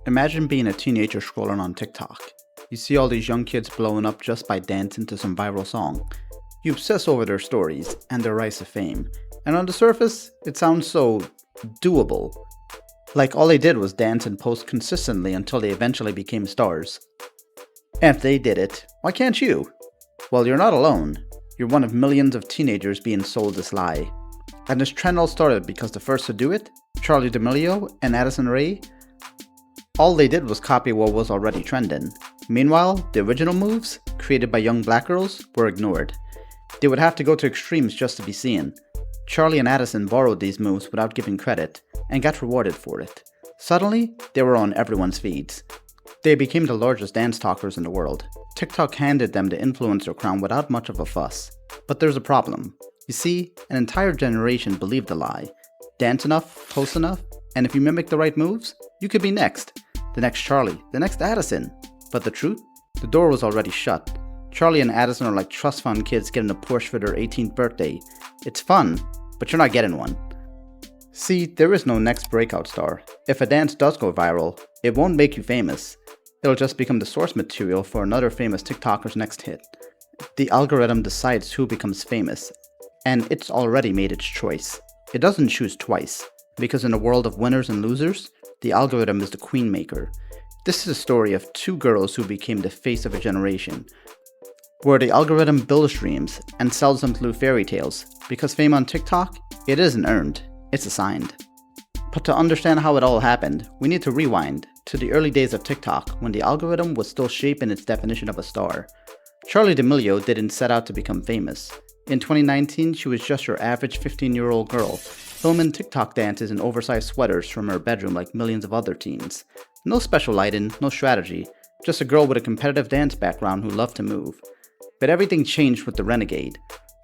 Imagine being a teenager scrolling on TikTok. You see all these young kids blowing up just by dancing to some viral song. You obsess over their stories and their rise to fame. And on the surface, it sounds so doable. Like all they did was dance and post consistently until they eventually became stars. And if they did it, why can't you? Well, you're not alone. You're one of millions of teenagers being sold this lie. And this trend all started because the first to do it, Charli D'Amelio and Addison Rae, all they did was copy what was already trending. Meanwhile, the original moves, created by young black girls, were ignored. They would have to go to extremes just to be seen. Charli and Addison borrowed these moves without giving credit, and got rewarded for it. Suddenly, they were on everyone's feeds. They became the largest dance talkers in the world. TikTok handed them the influencer crown without much of a fuss. But there's a problem. You see, an entire generation believed the lie. Dance enough, post enough, and if you mimic the right moves, you could be next. The next Charli, the next Addison. But the truth? The door was already shut. Charli and Addison are like trust fund kids getting a Porsche for their 18th birthday. It's fun, but you're not getting one. See, there is no next breakout star. If a dance does go viral, it won't make you famous. It'll just become the source material for another famous TikToker's next hit. The algorithm decides who becomes famous, and it's already made its choice. It doesn't choose twice, because in a world of winners and losers, the algorithm is the queen maker. This is a story of two girls who became the face of a generation, where the algorithm builds dreams and sells them through fairy tales, because fame on TikTok, it isn't earned, it's assigned. But to understand how it all happened, we need to rewind to the early days of TikTok when the algorithm was still shaping its definition of a star. Charli D'Amelio didn't set out to become famous. In 2019, she was just your average 15-year-old girl, filming TikTok dances in oversized sweaters from her bedroom like millions of other teens. No special lighting, no strategy, just a girl with a competitive dance background who loved to move. But everything changed with the Renegade.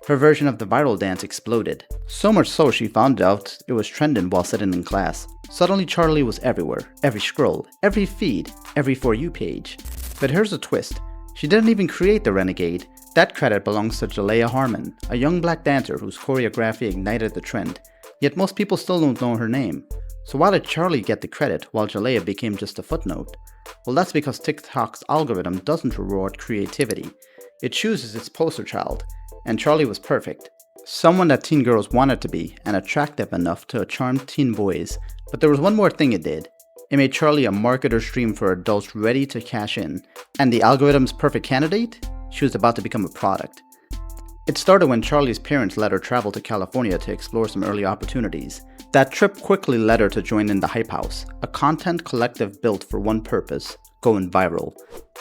Her version of the viral dance exploded. So much so she found out it was trending while sitting in class. Suddenly Charli was everywhere, every scroll, every feed, every For You page. But here's the twist. She didn't even create the Renegade. That credit belongs to Jalea Harmon, a young black dancer whose choreography ignited the trend. Yet most people still don't know her name. So why did Charli get the credit while Jalea became just a footnote? Well, that's because TikTok's algorithm doesn't reward creativity. It chooses its poster child, and Charli was perfect. Someone that teen girls wanted to be, and attractive enough to charm teen boys. But there was one more thing it did. It made Charli a marketer's dream for adults ready to cash in. And the algorithm's perfect candidate? She was about to become a product. It started when Charli's parents let her travel to California to explore some early opportunities. That trip quickly led her to join in the Hype House, a content collective built for one purpose: going viral.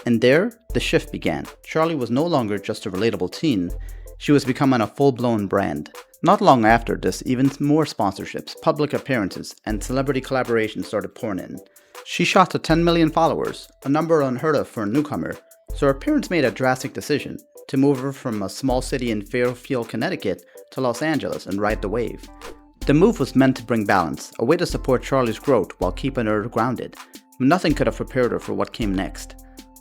And there, the shift began. Charli was no longer just a relatable teen, she was becoming a full-blown brand. Not long after this, even more sponsorships, public appearances, and celebrity collaborations started pouring in. She shot to 10 million followers, a number unheard of for a newcomer, so her parents made a drastic decision to move her from a small city in Fairfield, Connecticut to Los Angeles and ride the wave. The move was meant to bring balance, a way to support Charli's growth while keeping her grounded. Nothing could have prepared her for what came next.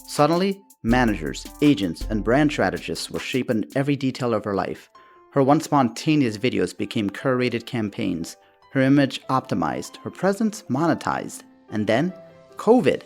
Suddenly, managers, agents, and brand strategists were shaping every detail of her life. Her once spontaneous videos became curated campaigns, her image optimized, her presence monetized, and then, COVID.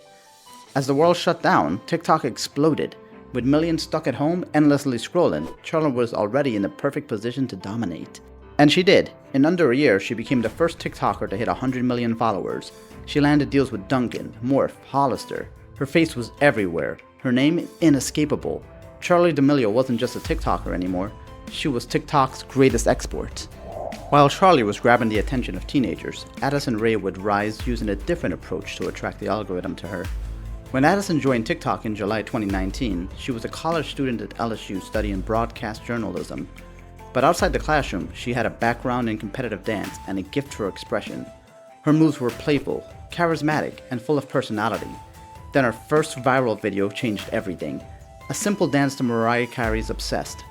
As the world shut down, TikTok exploded. With millions stuck at home, endlessly scrolling, Charli was already in the perfect position to dominate. And she did. In under a year, she became the first TikToker to hit 100 million followers. She landed deals with Dunkin', Morphe, Hollister. Her face was everywhere. Her name inescapable. Charli D'Amelio wasn't just a TikToker anymore. She was TikTok's greatest export. While Charli was grabbing the attention of teenagers, Addison Rae would rise using a different approach to attract the algorithm to her. When Addison joined TikTok in July 2019, she was a college student at LSU studying broadcast journalism. But outside the classroom, she had a background in competitive dance and a gift for expression. Her moves were playful, charismatic, and full of personality. Then her first viral video changed everything. A simple dance to Mariah Carey's Obsessed.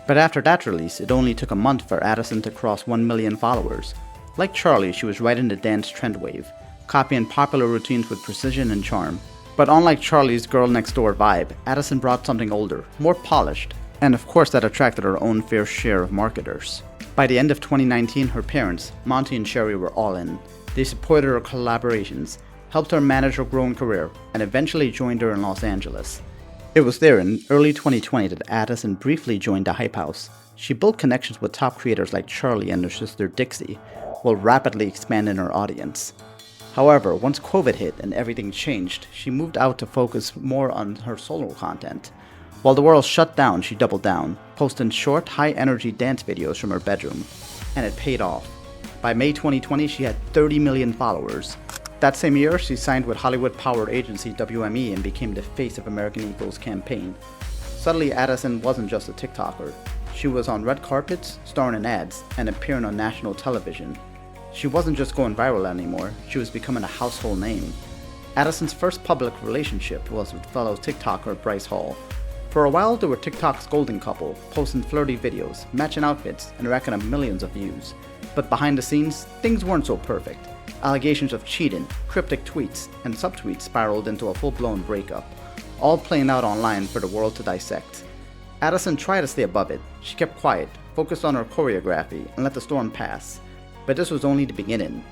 But after that release, it only took a month for Addison to cross 1 million followers. Like Charli, she was riding the dance trend wave, copying popular routines with precision and charm. But unlike Charli's girl next door vibe, Addison brought something older, more polished, and of course that attracted her own fair share of marketers. By the end of 2019, her parents, Monty and Sherry, were all in. They supported her collaborations, helped her manage her growing career, and eventually joined her in Los Angeles. It was there in early 2020 that Addison briefly joined the Hype House. She built connections with top creators like Charli and her sister Dixie, while rapidly expanding her audience. However, once COVID hit and everything changed, she moved out to focus more on her solo content. While the world shut down, she doubled down, posting short, high-energy dance videos from her bedroom, and it paid off. By May 2020, she had 30 million followers. That same year, she signed with Hollywood-powered agency WME and became the face of American Eagle's campaign. Suddenly, Addison wasn't just a TikToker. She was on red carpets, starring in ads, and appearing on national television. She wasn't just going viral anymore, she was becoming a household name. Addison's first public relationship was with fellow TikToker Bryce Hall. For a while, they were TikTok's golden couple, posting flirty videos, matching outfits, and racking up millions of views. But behind the scenes, things weren't so perfect. Allegations of cheating, cryptic tweets, and subtweets spiraled into a full-blown breakup, all playing out online for the world to dissect. Addison tried to stay above it. She kept quiet, focused on her choreography, and let the storm pass. But this was only the beginning.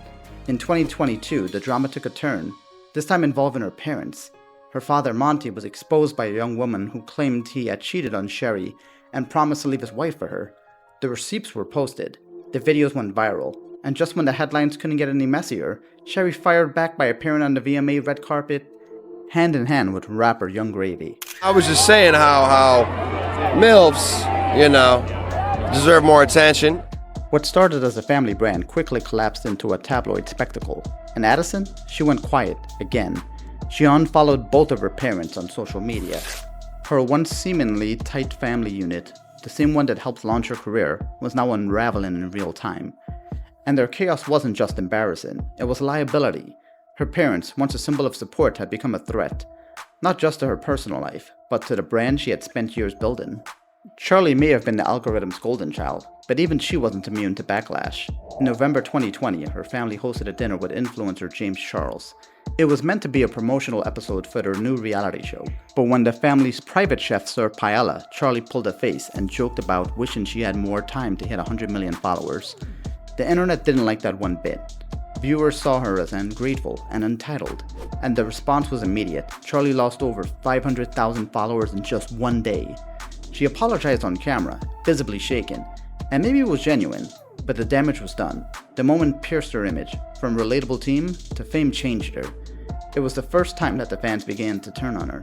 In 2022, the drama took a turn, this time involving her parents. Her father, Monty, was exposed by a young woman who claimed he had cheated on Sherry and promised to leave his wife for her. The receipts were posted. The videos went viral. And just when the headlines couldn't get any messier, Sherry fired back by appearing on the VMA red carpet, hand in hand with rapper Young Gravy. I was just saying how MILFs, deserve more attention. What started as a family brand quickly collapsed into a tabloid spectacle. And Addison, she went quiet again. She unfollowed both of her parents on social media. Her once seemingly tight family unit, the same one that helped launch her career, was now unraveling in real time. And their chaos wasn't just embarrassing, it was a liability. Her parents, once a symbol of support, had become a threat, not just to her personal life, but to the brand she had spent years building. Charli may have been the algorithm's golden child, but even she wasn't immune to backlash. In November 2020, her family hosted a dinner with influencer James Charles. It was meant to be a promotional episode for their new reality show, but when the family's private chef served paella, Charli pulled a face and joked about wishing she had more time to hit 100 million followers. The internet didn't like that one bit. Viewers saw her as ungrateful and entitled, and the response was immediate. Charli lost over 500,000 followers in just one day. She apologized on camera, visibly shaken, and maybe it was genuine, but the damage was done. The moment pierced her image. From relatable teen to fame changed her. It was the first time that the fans began to turn on her.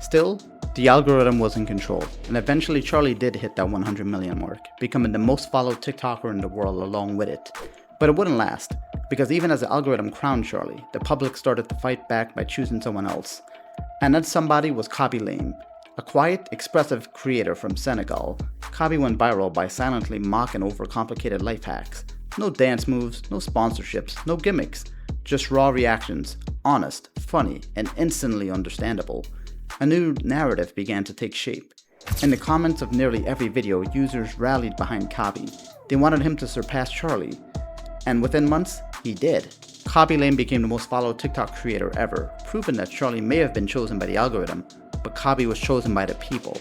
Still, the algorithm was in control, and eventually Charli did hit that 100 million mark, becoming the most followed TikToker in the world along with it. But it wouldn't last, because even as the algorithm crowned Charli, the public started to fight back by choosing someone else. And that somebody was Khaby Lame. A quiet, expressive creator from Senegal, Khaby went viral by silently mocking overcomplicated life hacks. No dance moves, no sponsorships, no gimmicks, just raw reactions, honest, funny, and instantly understandable. A new narrative began to take shape. In the comments of nearly every video, users rallied behind Khaby. They wanted him to surpass Charli. And within months, he did. Khaby Lame became the most followed TikTok creator ever, proving that Charli may have been chosen by the algorithm, but Khaby was chosen by the people.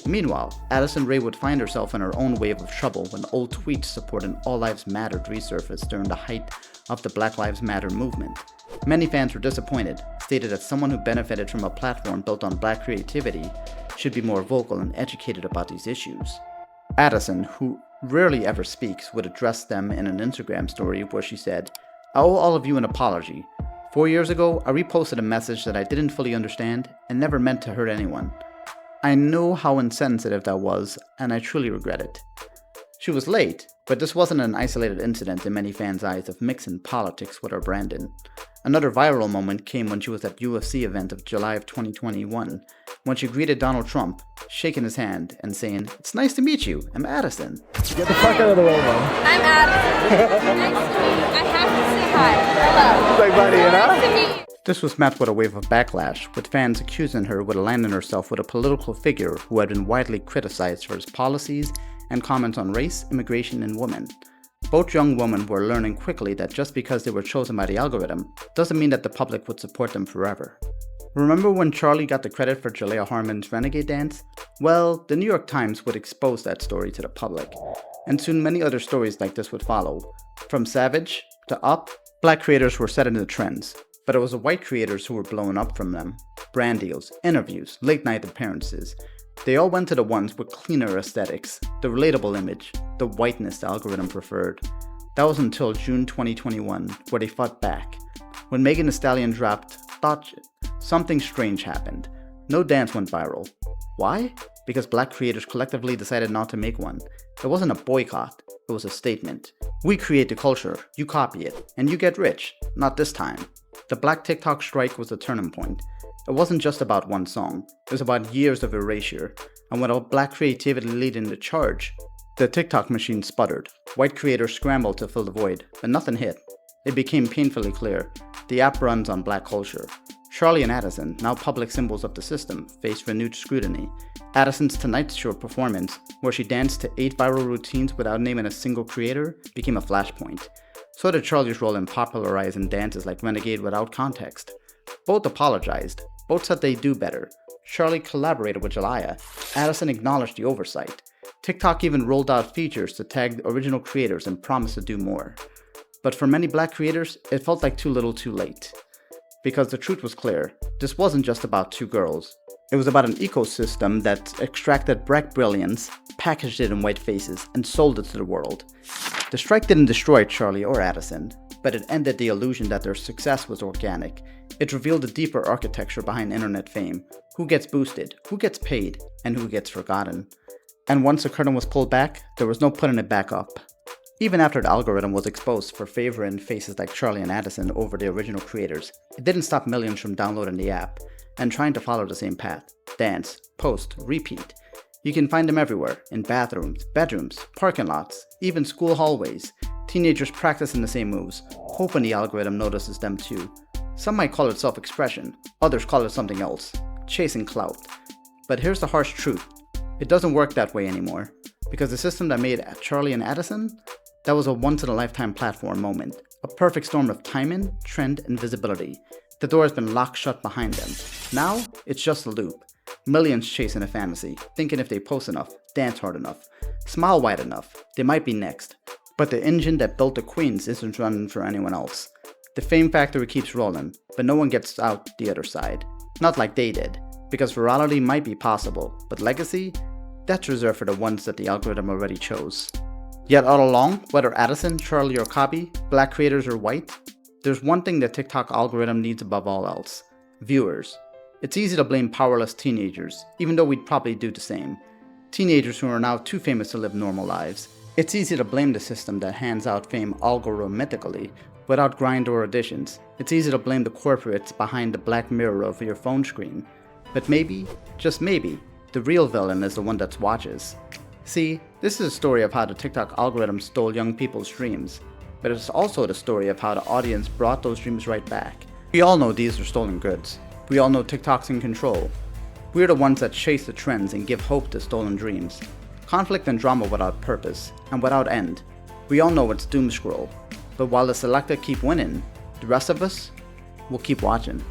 Meanwhile, Addison Rae would find herself in her own wave of trouble when old tweets supporting All Lives Matter resurfaced during the height of the Black Lives Matter movement. Many fans were disappointed, stated that someone who benefited from a platform built on black creativity should be more vocal and educated about these issues. Addison, who rarely ever speaks, would address them in an Instagram story where she said, "I owe all of you an apology. 4 years ago, I reposted a message that I didn't fully understand and never meant to hurt anyone. I know how insensitive that was, and I truly regret it." She was late, but this wasn't an isolated incident in many fans' eyes of mixing politics with her branding. Another viral moment came when she was at UFC event of July of 2021, when she greeted Donald Trump, shaking his hand and saying, "It's nice to meet you, I'm Addison." Get the fuck out of the way, man. I'm Addison. Nice to meet you. I have to say hi. Hello. Like, buddy, Nice to meet you. This was met with a wave of backlash, with fans accusing her of aligning herself with a political figure who had been widely criticized for his policies and comments on race, immigration, and women. Both young women were learning quickly that just because they were chosen by the algorithm doesn't mean that the public would support them forever. Remember when Charli got the credit for Jalea Harmon's Renegade dance? Well, the New York Times would expose that story to the public, and soon many other stories like this would follow. From Savage to Up, black creators were setting the trends. But it was the white creators who were blown up from them. Brand deals, interviews, late night appearances. They all went to the ones with cleaner aesthetics, the relatable image, the whiteness the algorithm preferred. That was until June 2021, where they fought back. When Megan Thee Stallion dropped Thought Shit, something strange happened. No dance went viral. Why? Because black creators collectively decided not to make one. It wasn't a boycott, it was a statement. We create the culture, you copy it, and you get rich. Not this time. The Black TikTok strike was the turning point. It wasn't just about one song, it was about years of erasure. And without black creativity leading the charge, the TikTok machine sputtered. White creators scrambled to fill the void, but nothing hit. It became painfully clear. The app runs on black culture. Charli and Addison, now public symbols of the system, faced renewed scrutiny. Addison's Tonight Show performance, where she danced to 8 viral routines without naming a single creator, became a flashpoint. So did Charli's role in popularizing dances like Renegade without context. Both apologized. Both said they'd do better. Charli collaborated with Jalaya. Addison acknowledged the oversight. TikTok even rolled out features to tag the original creators and promised to do more. But for many black creators, it felt like too little too late. Because the truth was clear, this wasn't just about two girls. It was about an ecosystem that extracted black brilliance, packaged it in white faces, and sold it to the world. The strike didn't destroy Charli or Addison, but it ended the illusion that their success was organic. It revealed the deeper architecture behind internet fame, who gets boosted, who gets paid, and who gets forgotten. And once the curtain was pulled back, there was no putting it back up. Even after the algorithm was exposed for favoring faces like Charli and Addison over the original creators, it didn't stop millions from downloading the app and trying to follow the same path. Dance, post, repeat. You can find them everywhere, in bathrooms, bedrooms, parking lots, even school hallways. Teenagers practicing the same moves, hoping the algorithm notices them too. Some might call it self-expression, others call it something else, chasing clout. But here's the harsh truth. It doesn't work that way anymore, because the system that made Charli and Addison, that was a once-in-a-lifetime platform moment, a perfect storm of timing, trend, and visibility. The door has been locked shut behind them. Now, it's just a loop. Millions chasing a fantasy, thinking if they post enough, dance hard enough, smile wide enough, they might be next. But the engine that built the queens isn't running for anyone else. The fame factory keeps rolling, but no one gets out the other side. Not like they did, because virality might be possible, but legacy? That's reserved for the ones that the algorithm already chose. Yet all along, whether Addison, Charli, or Copy, black creators or white, there's one thing the TikTok algorithm needs above all else: viewers. It's easy to blame powerless teenagers, even though we'd probably do the same. Teenagers who are now too famous to live normal lives. It's easy to blame the system that hands out fame algorithmically, without grind or additions. It's easy to blame the corporates behind the black mirror of your phone screen. But maybe, just maybe, the real villain is the one that watches. See, this is a story of how the TikTok algorithm stole young people's dreams, but it's also the story of how the audience brought those dreams right back. We all know these are stolen goods. We all know TikTok's in control. We're the ones that chase the trends and give hope to stolen dreams. Conflict and drama without purpose, and without end. We all know it's doom scroll, but while the selected keep winning, the rest of us will keep watching.